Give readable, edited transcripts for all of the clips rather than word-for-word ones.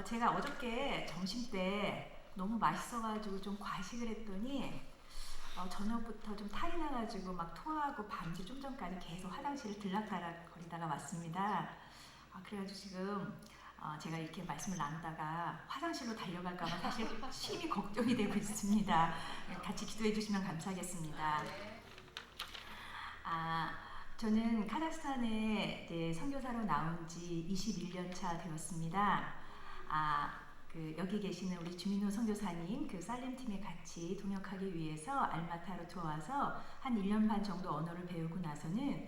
제가 어저께 점심 때 너무 맛있어가지고 좀 과식을 했더니 저녁부터 좀 탈이 나가지고 막 토하고 밤새 좀 전까지 계속 화장실을 들락날락거리다가 왔습니다. 그래가지고 지금 제가 이렇게 말씀을 나누다가 화장실로 달려갈까봐 사실 심히 걱정이 되고 있습니다. 같이 기도해 주시면 감사하겠습니다. 저는 카자흐스탄에 이제 선교사로 나온 지 21년 차 되었습니다. 여기 계시는 우리 주민호 선교사님 그 살렘 팀에 같이 동역하기 위해서 알마타로 들어와서 한 1년 반 정도 언어를 배우고 나서는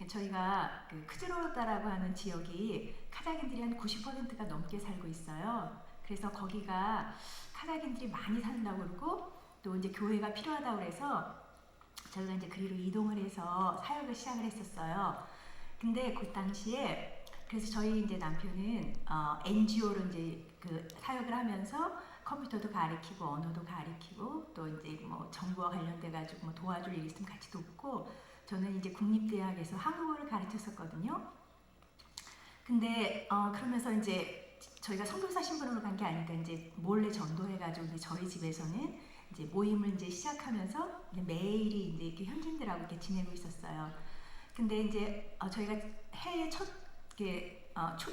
저희가 그 크즈로다라고 하는 지역이 카자흐인들이 한 90%가 넘게 살고 있어요. 그래서 거기가 카자흐인들이 많이 산다고 그러고 또 이제 교회가 필요하다고 그래서 저희가 이제 그리로 이동을 해서 사역을 시작을 했었어요. 근데 그 당시에 그래서 저희 이제 남편은 NGO로 이제 그 사역을 하면서 컴퓨터도 가르치고 언어도 가르치고 또 이제 뭐 정부와 관련돼 가지고 뭐 도와줄 일 있으면 같이 돕고 저는 이제 국립대학에서 한국어를 가르쳤었거든요. 근데 그러면서 이제 저희가 선교사 신분으로 간 게 아니니까 이제 몰래 전도해가지고 이제 저희 집에서는 이제 모임을 이제 시작하면서 이제 매일이 이제 이렇게 현지인들하고 이렇게 지내고 있었어요. 근데 이제 저희가 해외 첫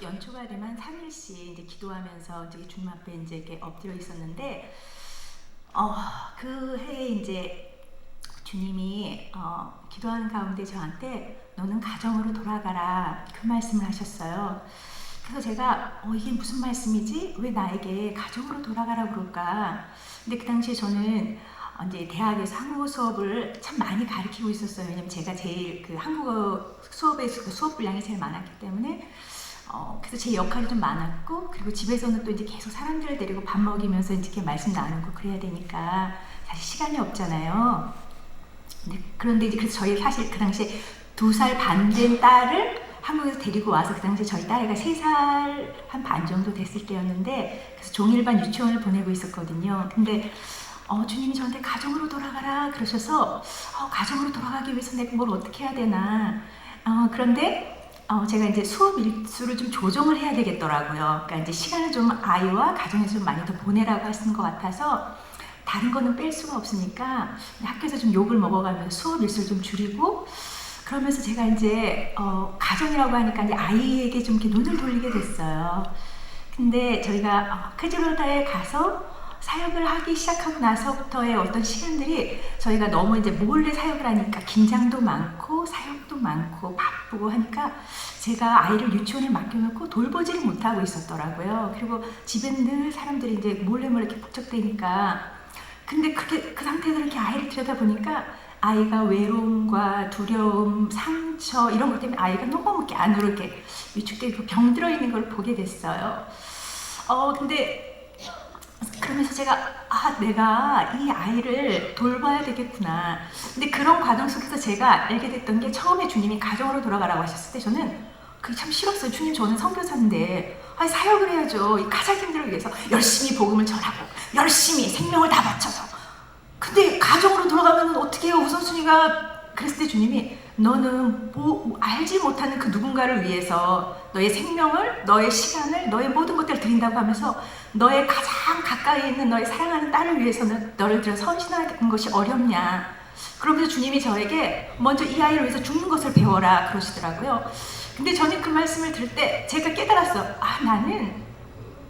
연초가 되면 3일씩 이제 기도하면서 이제 주님 앞에 이제 이렇게 엎드려 있었는데 그 해에 이제 주님이 기도하는 가운데 저한테 너는 가정으로 돌아가라 그 말씀을 하셨어요. 그래서 제가 이게 무슨 말씀이지? 왜 나에게 가정으로 돌아가라 그럴까? 근데 그 당시에 저는 이제 대학에서 한국어 수업을 참 많이 가르치고 있었어요. 왜냐면 제가 제일 그 한국어 수업에서 그 수업 분량이 제일 많았기 때문에 그래서 제 역할이 좀 많았고 그리고 집에서는 또 이제 계속 사람들을 데리고 밥 먹이면서 이렇게 말씀 나누고 그래야 되니까 사실 시간이 없잖아요. 그런데 이제 그래서 저희 사실 그 당시에 2살 반 된 딸을 한국에서 데리고 와서 그 당시에 저희 딸애가 3살 한 반 정도 됐을 때였는데 그래서 종일반 유치원을 보내고 있었거든요. 근데 주님이 저한테 가정으로 돌아가라 그러셔서 가정으로 돌아가기 위해서 내가 뭘 어떻게 해야 되나 그런데 제가 이제 수업 일수를 좀 조정을 해야 되겠더라고요. 그러니까 이제 시간을 좀 아이와 가정에서 좀 많이 더 보내라고 하시는 것 같아서 다른 거는 뺄 수가 없으니까 학교에서 좀 욕을 먹어가면서 수업 일수를 좀 줄이고 그러면서 제가 이제 가정이라고 하니까 이제 아이에게 좀 이렇게 눈을 돌리게 됐어요. 근데 저희가 크즈로다에 가서 사역을 하기 시작하고 나서부터의 어떤 시간들이 저희가 너무 이제 몰래 사역을 하니까 긴장도 많고 사역도 많고 바쁘고 하니까 제가 아이를 유치원에 맡겨놓고 돌보지를 못하고 있었더라고요. 그리고 집에는 늘 사람들이 이제 몰래 이렇게 북적대니까 근데 그 상태에서 이렇게 아이를 들여다보니까 아이가 외로움과 두려움, 상처 이런 것 때문에 아이가 너무 이렇게 안으로 이렇게 위축되고 병들어 있는 걸 보게 됐어요. 근데 그러면서 제가 내가 이 아이를 돌봐야 되겠구나. 근데 그런 과정 속에서 제가 알게 됐던 게 처음에 주님이 가정으로 돌아가라고 하셨을 때 저는 그게 참 싫었어요. 주님 저는 선교사인데 사역을 해야죠. 이 카자흐인들을 위해서 열심히 복음을 전하고 열심히 생명을 다 바쳐서 근데 가정으로 돌아가면 어떻게 해요? 우선순위가 그랬을 때 주님이 너는 알지 못하는 그 누군가를 위해서 너의 생명을, 너의 시간을, 너의 모든 것들을 드린다고 하면서 너의 가장 가까이 있는 너의 사랑하는 딸을 위해서는 너를 들여 헌신하는 것이 어렵냐. 그러면서 주님이 저에게 먼저 이 아이를 위해서 죽는 것을 배워라 그러시더라고요. 근데 저는 그 말씀을 들을 때 제가 깨달았어. 나는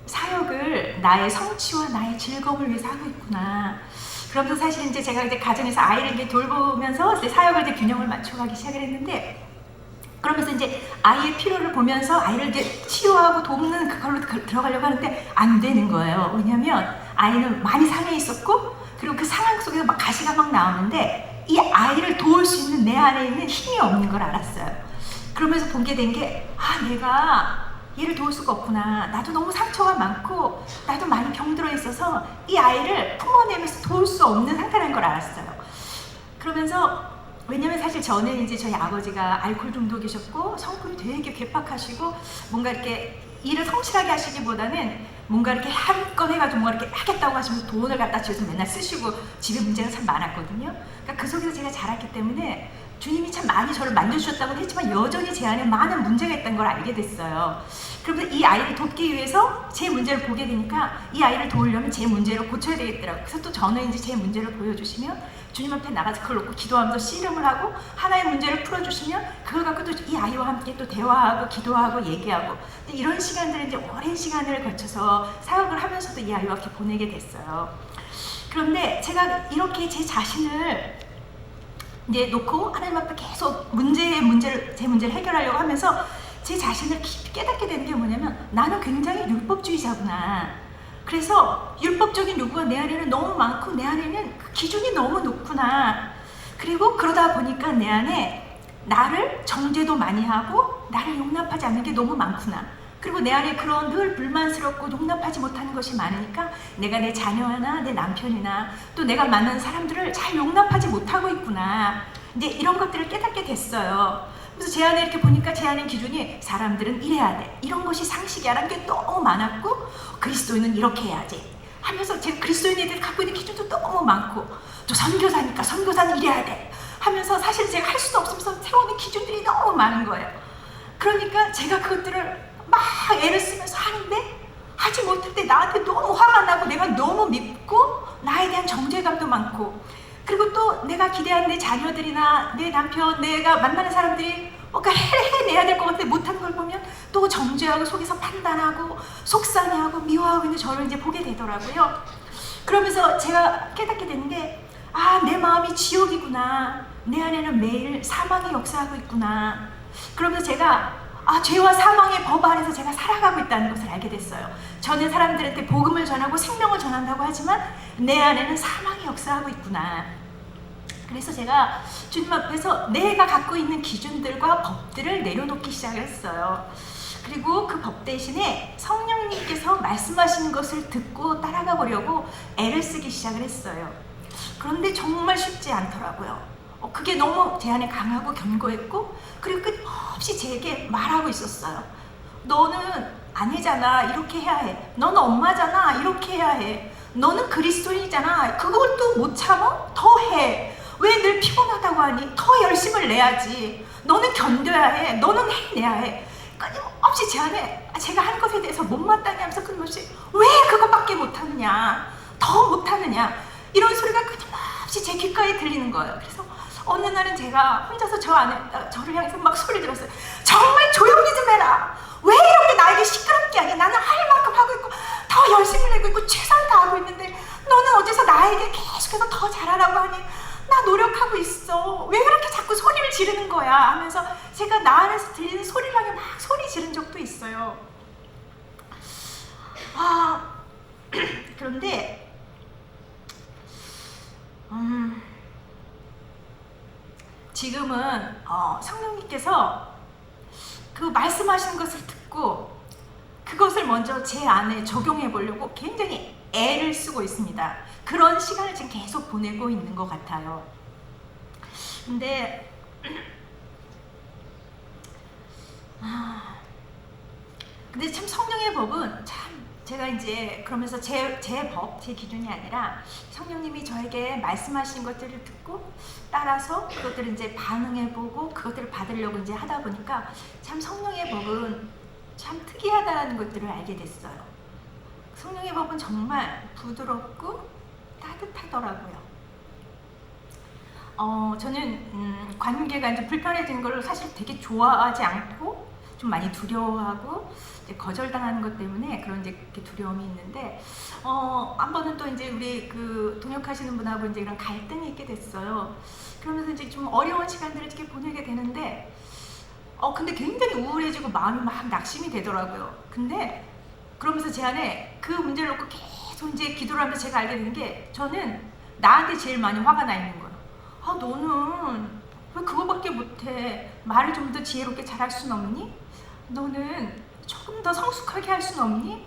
사역을 나의 성취와 나의 즐거움을 위해서 하고 있구나. 그러면서 사실 이제 제가 이제 가정에서 아이를 이제 돌보면서 이제 사역을 이제 균형을 맞춰가기 시작을 했는데 그러면서 이제 아이의 필요를 보면서 아이를 이제 치료하고 돕는 그걸로 들어가려고 하는데 안 되는 거예요. 왜냐면 아이는 많이 상해 있었고 그리고 그 상황 속에서 막 가시가 막 나오는데 이 아이를 도울 수 있는 내 안에 있는 힘이 없는 걸 알았어요. 그러면서 보게 된 게 내가 얘를 도울 수가 없구나. 나도 너무 상처가 많고 나도 많이 병들어 있어서 이 아이를 품어내면서 도울 수 없는 상태라는 걸 알았어요. 그러면서 왜냐면 사실 저는 이제 저희 아버지가 알코올 중독이셨고 성품이 되게 괴팍하시고 뭔가 이렇게 일을 성실하게 하시기보다는 뭔가 이렇게 한 건 해가지고 뭔가 이렇게 하겠다고 하시면서 돈을 갖다 집에서 맨날 쓰시고 집에 문제가 참 많았거든요. 그러니까 그 속에서 제가 자랐기 때문에 주님이 참 많이 저를 만져주셨다고는 했지만 여전히 제 안에 많은 문제가 있다는 걸 알게 됐어요. 그러면서 이 아이를 돕기 위해서 제 문제를 보게 되니까 이 아이를 도우려면 제 문제를 고쳐야 되겠더라고요. 그래서 또 저는 이제 제 문제를 보여주시면 주님 앞에 나가서 그걸 놓고 기도하면서 씨름을 하고 하나의 문제를 풀어주시면 그걸 갖고 또 이 아이와 함께 또 대화하고 기도하고 얘기하고 이런 시간들을 이제 오랜 시간을 거쳐서 사역을 하면서도 이 아이와 함께 보내게 됐어요. 그런데 제가 이렇게 제 자신을 이제 놓고 하나님 앞에 계속 제 문제를 해결하려고 하면서 제 자신을 깊이 깨닫게 되는 게 뭐냐면 나는 굉장히 율법주의자구나. 그래서 율법적인 요구가 내 안에는 너무 많고 내 안에는 그 기준이 너무 높구나. 그리고 그러다 보니까 내 안에 나를 정죄도 많이 하고 나를 용납하지 않는 게 너무 많구나. 그리고 내 안에 그런 늘 불만스럽고 용납하지 못하는 것이 많으니까 내가 내 자녀나 내 남편이나 또 내가 만난 사람들을 잘 용납하지 못하고 있구나. 이제 이런 것들을 깨닫게 됐어요. 그래서 제 안에 이렇게 보니까 제 안에 기준이 사람들은 이래야 돼. 이런 것이 상식이야 라는 게 너무 많았고 그리스도인은 이렇게 해야지 하면서 제가 그리스도인들이 갖고 있는 기준도 너무 많고 또 선교사니까 선교사는 이래야 돼 하면서 사실 제가 할 수도 없으면서 세우는 기준들이 너무 많은 거예요. 그러니까 제가 그것들을 막 애를 쓰면서 하는데 하지 못할 때 나한테 너무 화가 나고 내가 너무 밉고 나에 대한 정죄감도 많고 그리고 또 내가 기대하는 내 자녀들이나 내 남편, 내가 만나는 사람들이 뭔가 해내야 될 것 같은데 못하는 걸 보면 또 정죄하고 속에서 판단하고 속상해하고 미워하고 있는 저를 이제 보게 되더라고요. 그러면서 제가 깨닫게 되는 게 내 마음이 지옥이구나. 내 안에는 매일 사망이 역사하고 있구나. 그러면서 제가 죄와 사망의 법 아래서 제가 살아가고 있다는 것을 알게 됐어요. 저는 사람들한테 복음을 전하고 생명을 전한다고 하지만 내 안에는 사망이 역사하고 있구나. 그래서 제가 주님 앞에서 내가 갖고 있는 기준들과 법들을 내려놓기 시작했어요. 그리고 그 법 대신에 성령님께서 말씀하시는 것을 듣고 따라가 보려고 애를 쓰기 시작을 했어요. 그런데 정말 쉽지 않더라고요. 그게 너무 제 안에 강하고 견고했고 그리고 끝없이 제게 말하고 있었어요. 너는 아내잖아. 이렇게 해야 해. 너는 엄마잖아. 이렇게 해야 해. 너는 그리스도인이잖아. 그걸 또 못 참아? 더 해. 왜 늘 피곤하다고 하니? 더 열심을 내야지. 너는 견뎌야 해. 너는 해내야 해. 끊임없이 제 안에 제가 하는 것에 대해서 못마땅해 하면서 끊임없이 왜 그것밖에 못하느냐? 더 못하느냐? 이런 소리가 끊임없이 제 귓가에 들리는 거예요. 그래서 어느 날은 제가 혼자서 저를 향해서 막 소리 들었어요. 정말 조용히 좀 해라. 왜 이렇게 나에게 시끄럽게 하니? 나는 할 만큼 하고 있고 더 열심히 내고 있고 최선을 다하고 있는데 너는 어째서 나에게 계속해서 더 잘하라고 하니? 나 노력하고 있어. 왜 그렇게 자꾸 소리를 지르는 거야? 하면서 제가 나 안에서 들리는 소리를 향해 막 소리 지른 적도 있어요. 그런데 지금은 성령님께서 그 말씀하시는 것을 듣고 그것을 먼저 제 안에 적용해 보려고 굉장히 애를 쓰고 있습니다. 그런 시간을 지금 계속 보내고 있는 것 같아요. 근데 참 성령의 법은 참 제가 이제 그러면서 제 기준이 아니라 성령님이 저에게 말씀하신 것들을 듣고 따라서 그것들을 이제 반응해보고 그것들을 받으려고 이제 하다 보니까 참 성령의 법은 참 특이하다는 것들을 알게 됐어요. 성령의 법은 정말 부드럽고 따뜻하더라고요. 저는 관계가 이제 불편해지는 걸 사실 되게 좋아하지 않고 좀 많이 두려워하고 이제 거절당하는 것 때문에 그런 이제 두려움이 있는데 한 번은 또 이제 우리 그 동역하시는 분하고 이제 이런 갈등이 있게 됐어요. 그러면서 이제 좀 어려운 시간들을 이렇게 보내게 되는데 근데 굉장히 우울해지고 마음이 막 낙심이 되더라고요. 근데 그러면서 제 안에 그 문제를 놓고 계속 이제 기도를 하면서 제가 알게 되는 게 저는 나한테 제일 많이 화가 나 있는 거예요. 너는 왜 그거밖에 못해? 말을 좀 더 지혜롭게 잘할 순 없니? 너는 조금 더 성숙하게 할 순 없니?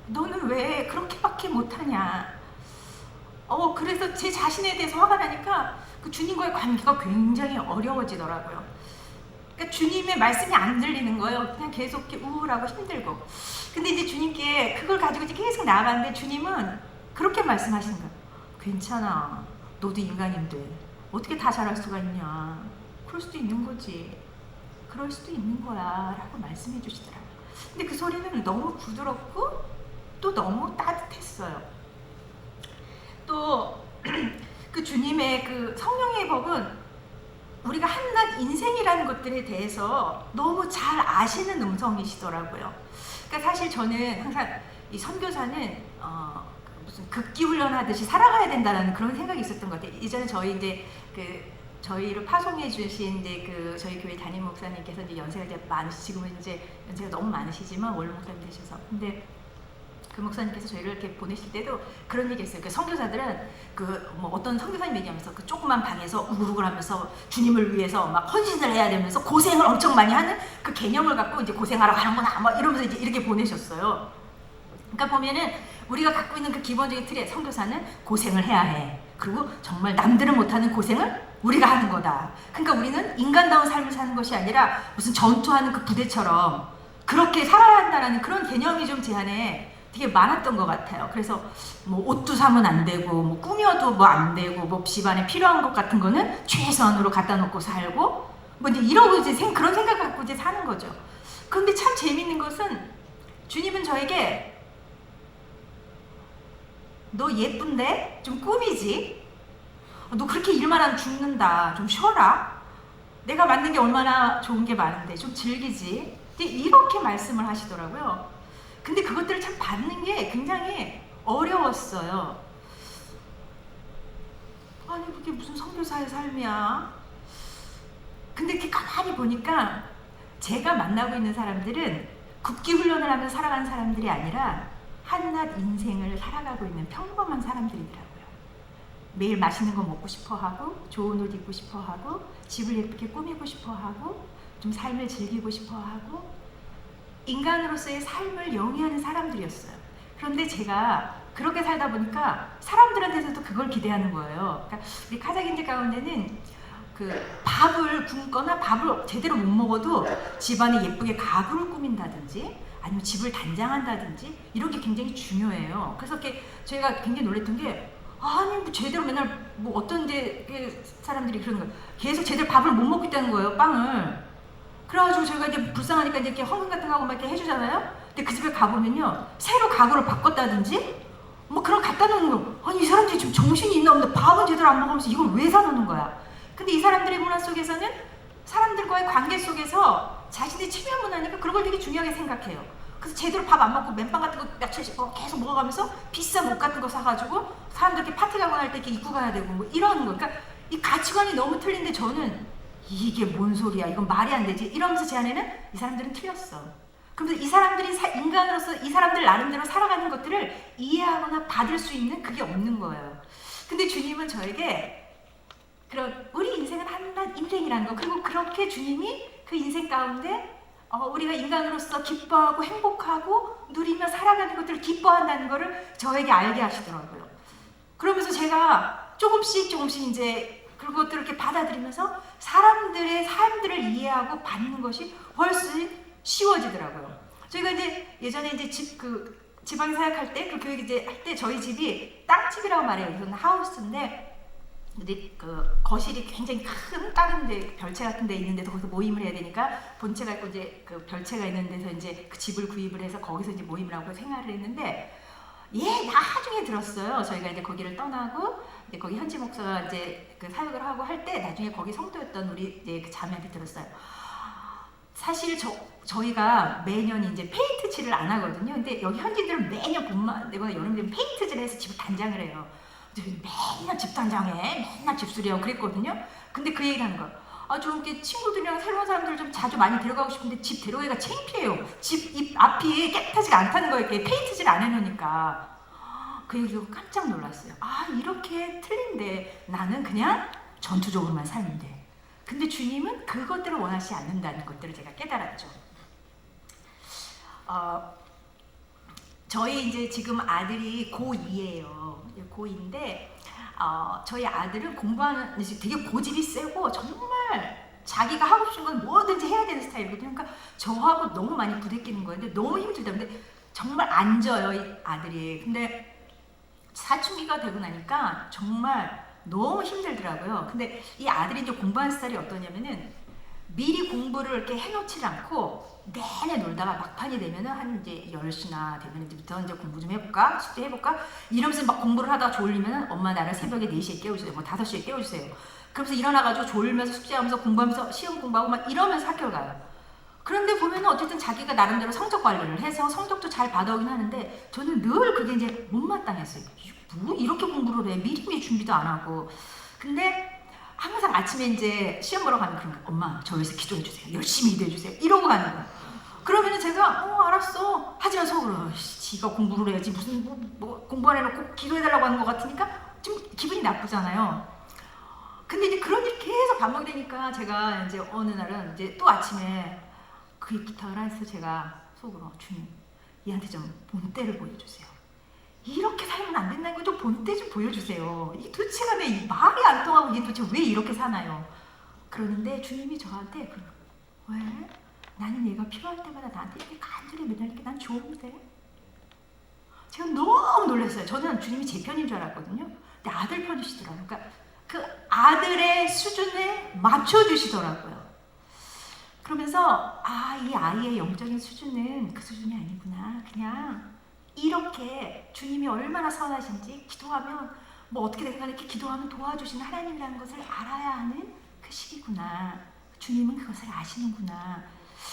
너는 왜 그렇게밖에 못하냐? 그래서 제 자신에 대해서 화가 나니까 그 주님과의 관계가 굉장히 어려워지더라고요. 그러니까 주님의 말씀이 안 들리는 거예요. 그냥 계속 이렇게 우울하고 힘들고. 근데 이제 주님께 그걸 가지고 이제 계속 나아가는데 주님은 그렇게 말씀하시는 거예요. 괜찮아. 너도 인간인데 어떻게 다 잘할 수가 있냐. 그럴 수도 있는 거지. 그럴 수도 있는 거야 라고 말씀해 주시더라고요. 근데 그 소리는 너무 부드럽고 또 너무 따뜻했어요. 또 그 주님의 그 성령의 법은 우리가 한낱 인생이라는 것들에 대해서 너무 잘 아시는 음성이시더라고요. 그러니까 사실 저는 항상 이 선교사는 무슨 극기 훈련하듯이 살아가야 된다는 그런 생각이 있었던 것 같아요. 이전에 저희 이제 저희를 파송해 주신 이제 저희 교회 담임 목사님께서 이제 연세가 이제 지금은 이제 연세가 너무 많으시지만 원로 목사님 되셔서, 근데 그 목사님께서 저희를 이렇게 보내실 때도 그런 얘기했어요. 그 선교사들은 뭐 어떤 선교사님 얘기하면서 그 조그만 방에서 우글우글하면서 주님을 위해서 막 헌신을 해야 되면서 고생을 엄청 많이 하는 그 개념을 갖고 이제 고생하러 가는구나 막 이러면서 이제 이렇게 보내셨어요. 그러니까 보면은 우리가 갖고 있는 그 기본적인 틀에 선교사는 고생을 해야 해. 그리고 정말 남들은 못하는 고생을 우리가 하는 거다. 그러니까 우리는 인간다운 삶을 사는 것이 아니라 무슨 전투하는 그 부대처럼 그렇게 살아야 한다는 그런 개념이 좀 제 안에 되게 많았던 것 같아요. 그래서 뭐 옷도 사면 안 되고 뭐 꾸며도 뭐 안 되고 뭐 집안에 필요한 것 같은 거는 최선으로 갖다 놓고 살고 뭐 이제 이러고 이제 그런 생각 갖고 이제 사는 거죠. 그런데 참 재밌는 것은 주님은 저에게 너 예쁜데? 좀 꾸미지? 너 그렇게 일만 하면 죽는다. 좀 쉬어라. 내가 만든 게 얼마나 좋은 게 많은데 좀 즐기지? 이렇게 말씀을 하시더라고요. 근데 그것들을 참 받는 게 굉장히 어려웠어요. 아니 그게 무슨 선교사의 삶이야. 근데 이렇게 가만히 보니까 제가 만나고 있는 사람들은 국기 훈련을 하면서 살아가는 사람들이 아니라 한낱 인생을 살아가고 있는 평범한 사람들이더라고요. 매일 맛있는 거 먹고 싶어 하고 좋은 옷 입고 싶어 하고 집을 예쁘게 꾸미고 싶어 하고 좀 삶을 즐기고 싶어 하고 인간으로서의 삶을 영위하는 사람들이었어요. 그런데 제가 그렇게 살다 보니까 사람들한테서도 그걸 기대하는 거예요. 그러니까 우리 카자흐인들 가운데는 그 밥을 굶거나 밥을 제대로 못 먹어도 집안에 예쁘게 가구를 꾸민다든지 아니면 집을 단장한다든지 이런 게 굉장히 중요해요. 그래서 이렇게 저희가 굉장히 놀랬던 게 아니 뭐 제대로 맨날 뭐 어떤 데 사람들이 그러는 거예요. 계속 제대로 밥을 못 먹고 있다는 거예요, 빵을. 그래가지고 저희가 이제 불쌍하니까 이제 이렇게 헌금 같은 거 하고 막 이렇게 해주잖아요. 근데 그 집에 가보면요, 새로 가구를 바꿨다든지 뭐 그런 갖다 놓는 거. 아니 이 사람들이 지금 정신이 있나 없나, 밥은 제대로 안 먹으면서 이걸 왜 사놓는 거야. 근데 이 사람들의 문화 속에서는 사람들과의 관계 속에서 자신의 체면 문화니까 그런 걸 되게 중요하게 생각해요. 그래서 제대로 밥 안 먹고 맨빵 같은 거 며칠씩 계속 먹어가면서 비싼 옷 같은 거 사가지고 사람들 이렇게 파티 가고 날 때 이렇게 입고 가야 되고 뭐 이런 거. 그러니까 이 가치관이 너무 틀린데 저는 이게 뭔 소리야, 이건 말이 안 되지 이러면서 제 안에는 이 사람들은 틀렸어. 그러면서 이 사람들이 인간으로서 이 사람들 나름대로 살아가는 것들을 이해하거나 받을 수 있는 그게 없는 거예요. 근데 주님은 저에게 그런 우리 인생은 한낱 인생이라는 거, 그리고 그렇게 주님이 그 인생 가운데 우리가 인간으로서 기뻐하고 행복하고 누리며 살아가는 것들을 기뻐한다는 것을 저에게 알게 하시더라고요. 그러면서 제가 조금씩 이제 그것들을 이렇게 받아들이면서 사람들의 삶들을 이해하고 받는 것이 훨씬 쉬워지더라고요. 저희가 이제 예전에 이제 지방 사역할 때 그 교육 이제 할 때 저희 집이 땅집이라고 말해요. 이건 하우스인데 근데 그 거실이 굉장히 큰 다른 데 별채 같은 데 있는데도 거기서 모임을 해야 되니까 본체가 있고 이제 그 별채가 있는 데서 이제 그 집을 구입을 해서 거기서 이제 모임을 하고 생활을 했는데 나중에 들었어요. 저희가 이제 거기를 떠나고 이제 거기 현지 목사가 이제 그 사역을 하고 할 때 나중에 거기 성도였던 우리 이제 그 자매한테 들었어요. 사실 저희가 매년 이제 페인트 칠을 안 하거든요. 근데 여기 현지들은 매년 봄만 되거나 여름 되면 페인트질을 해서 집을 단장을 해요. 맨날 집 단장해, 맨날 집수리하고 그랬거든요. 근데 그 얘기를 하는 거야. 좀 이렇게 친구들이랑 새로운 사람들 좀 자주 많이 데려가고 싶은데 집 데려가기가 창피해요. 집 앞이 깨끗하지가 않다는 거예요. 페인트질 안 해놓으니까. 그 얘기 듣고 깜짝 놀랐어요. 이렇게 틀린데 나는 그냥 전투적으로만 살면 돼. 근데 주님은 그것들을 원하지 않는다는 것들을 제가 깨달았죠. 저희 이제 지금 아들이 고2예요. 고2인데 저희 아들은 공부하는 되게 고집이 세고 정말 자기가 하고 싶은 건 뭐든지 해야 되는 스타일이거든요. 그러니까 저하고 너무 많이 부대끼는 거예요. 근데 너무 힘들다. 근데 정말 안 져요, 이 아들이. 근데 사춘기가 되고 나니까 정말 너무 힘들더라고요. 근데 이 아들이 이제 공부하는 스타일이 어떠냐면은 미리 공부를 이렇게 해놓지 않고 내내 놀다가 막판이 되면은 한 이제 10시나 되면 이제부터 이제 공부 좀 해볼까? 숙제 해볼까? 이러면서 막 공부를 하다가 졸리면은 엄마 나를 새벽에 4시에 깨워주세요. 뭐 5시에 깨워주세요. 그러면서 일어나가지고 졸면서 숙제하면서 공부하면서 시험 공부하고 막 이러면서 학교를 가요. 그런데 보면은 어쨌든 자기가 나름대로 성적 관리를 해서 성적도 잘 받아오긴 하는데 저는 늘 그게 이제 못마땅했어요. 뭐 이렇게 공부를 해? 미리미리 준비도 안 하고. 근데 항상 아침에 이제 시험 보러 가면 그런 거야. 엄마 저 위해서 기도해주세요. 열심히 기도해주세요. 이러고 가는 거야. 그러면은 제가 알았어. 하지만 속으로 지가 공부를 해야지 무슨 뭐 공부 안 해놓고 기도해달라고 하는 것 같으니까 좀 기분이 나쁘잖아요. 근데 이제 그런 일이 계속 반복되니까 제가 이제 어느 날은 이제 또 아침에 그 부탁을 해서 제가 속으로 주님 얘한테 좀 본때를 보여주세요. 이렇게 살면 안 된다는 거 좀 본때 좀 보여주세요. 이 도대체 간에 말이 안 통하고 얘 도대체 왜 이렇게 사나요? 그러는데 주님이 저한테 왜? 나는 얘가 필요할 때마다 나한테 이렇게 간절히 매달리게 난 좋은데? 제가 너무 놀랐어요. 저는 주님이 제 편인 줄 알았거든요. 근데 아들 편이시더라고요. 그러니까 그 아들의 수준에 맞춰주시더라고요. 그러면서 이 아이의 영적인 수준은 그 수준이 아니구나. 그냥 이렇게 주님이 얼마나 선하신지 기도하면 뭐 어떻게 되든 간에 이렇게 기도하면 도와주시는 하나님이라는 것을 알아야 하는 그 시기구나. 주님은 그것을 아시는구나.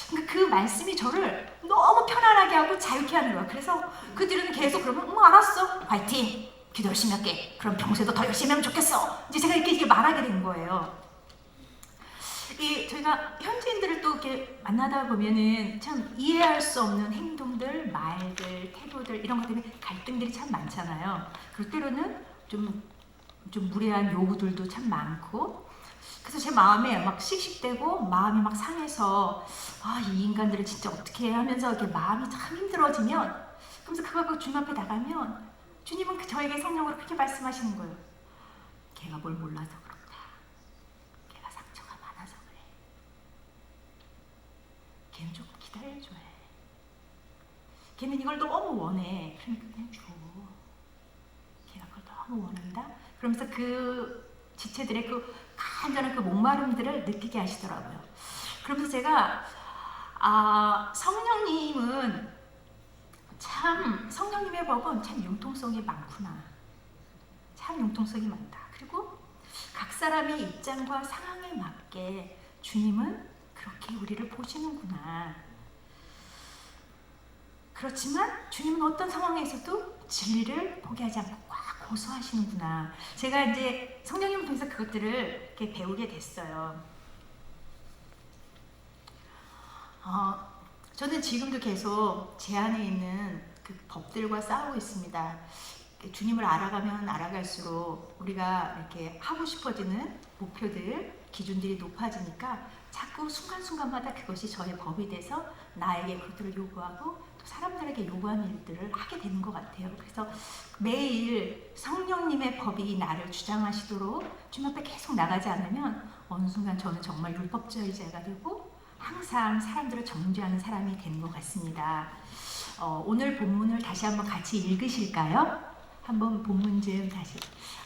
그러니까 그 말씀이 저를 너무 편안하게 하고 자유케 하는 거야. 그래서 그 뒤로는 계속 그러면 알았어. 화이팅! 기도 열심히 할게. 그럼 평소에도 더 열심히 하면 좋겠어. 이제 제가 이렇게 말하게 된 거예요. 저희가 현지인들을 또 이렇게 만나다 보면은 참 이해할 수 없는 행동들, 말들, 태도들 이런 것 때문에 갈등들이 참 많잖아요. 그리고 때로는 좀 무례한 요구들도 참 많고. 그래서 제 마음에 막 씩씩대고 마음이 막 상해서 이 인간들을 진짜 어떻게 해 하면서 이렇게 마음이 참 힘들어지면 그러면서 그거 갖고 주님 앞에 나가면 주님은 저에게 성령으로 그렇게 말씀하시는 거예요. 걔가 뭘 몰라서 그렇다. 걔가 상처가 많아서 그래. 걔는 조금 기다려줘야 해. 걔는 이걸 너무 원해. 그러니까 그냥 줘. 걔가 그걸 너무 원한다. 그러면서 그 지체들의 그 간절한 그 목마름들을 느끼게 하시더라고요. 그러면서 제가 성령님은 참 성령님의 법은 참 융통성이 많구나. 참 융통성이 많다. 그리고 각 사람의 입장과 상황에 맞게 주님은 그렇게 우리를 보시는구나. 그렇지만 주님은 어떤 상황에서도 진리를 포기하지 않고 꽉 고수하시는구나. 제가 이제 성령님을 통해서 그것들을 이렇게 배우게 됐어요. 저는 지금도 계속 제 안에 있는 그 법들과 싸우고 있습니다. 주님을 알아가면 알아갈수록 우리가 이렇게 하고 싶어지는 목표들, 기준들이 높아지니까 자꾸 순간순간마다 그것이 저의 법이 돼서 나에게 그것들을 요구하고 또 사람들에게 요구하는 일들을 하게 되는 것 같아요. 그래서 매일 성령님의 법이 나를 주장하시도록 주님 앞에 계속 나가지 않으면 어느 순간 저는 정말 율법주의자가 되고 항상 사람들을 정죄하는 사람이 되는 것 같습니다. 오늘 본문을 다시 한번 같이 읽으실까요? 한번 본문 좀 다시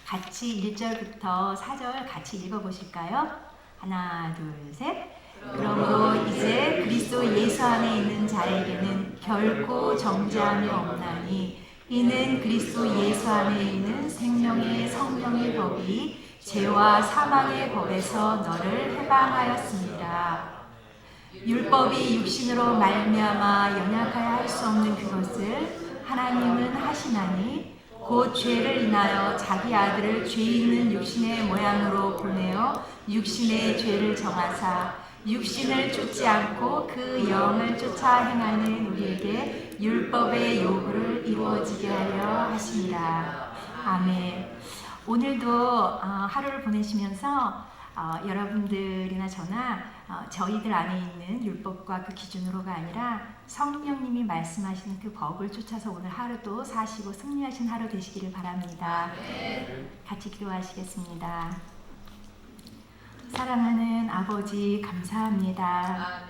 같이 1절부터 4절 같이 읽어보실까요? 하나, 둘, 셋. 그러므로 이제 그리스도 예수 안에 있는 자에게는 결코 정죄함이 없나니 이는 그리스도 예수 안에 있는 생명의 성령의 법이 죄와 사망의 법에서 너를 해방하였습니다. 율법이 육신으로 말미암아 연약하여 할 수 없는 그것을 하나님은 하시나니 곧 죄를 인하여 자기 아들을 죄 있는 육신의 모양으로 보내어 육신의 죄를 정하사 육신을 쫓지 않고 그 영을 쫓아 행하는 우리에게 율법의 요구를 이루어지게 하려 하십니다. 아멘. 오늘도 하루를 보내시면서 여러분들이나 저나 저희들 안에 있는 율법과 그 기준으로가 아니라 성령님이 말씀하시는 그 법을 쫓아서 오늘 하루도 사시고 승리하신 하루 되시기를 바랍니다. 같이 기도하시겠습니다. 사랑하는 아버지 감사합니다.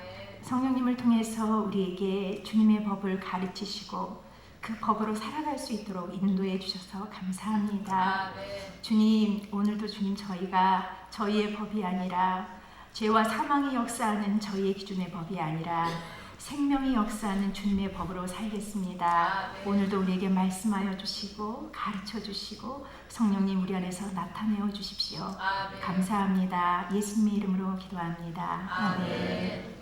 성령님을 통해서 우리에게 주님의 법을 가르치시고 그 법으로 살아갈 수 있도록 인도해 주셔서 감사합니다. 아멘. 주님, 오늘도 주님 저희가 저희의 법이 아니라 죄와 사망이 역사하는 저희의 기준의 법이 아니라 생명이 역사하는 주님의 법으로 살겠습니다. 아멘. 오늘도 우리에게 말씀하여 주시고 가르쳐 주시고 성령님 우리 안에서 나타내어 주십시오. 아멘. 감사합니다. 예수님의 이름으로 기도합니다. 아멘.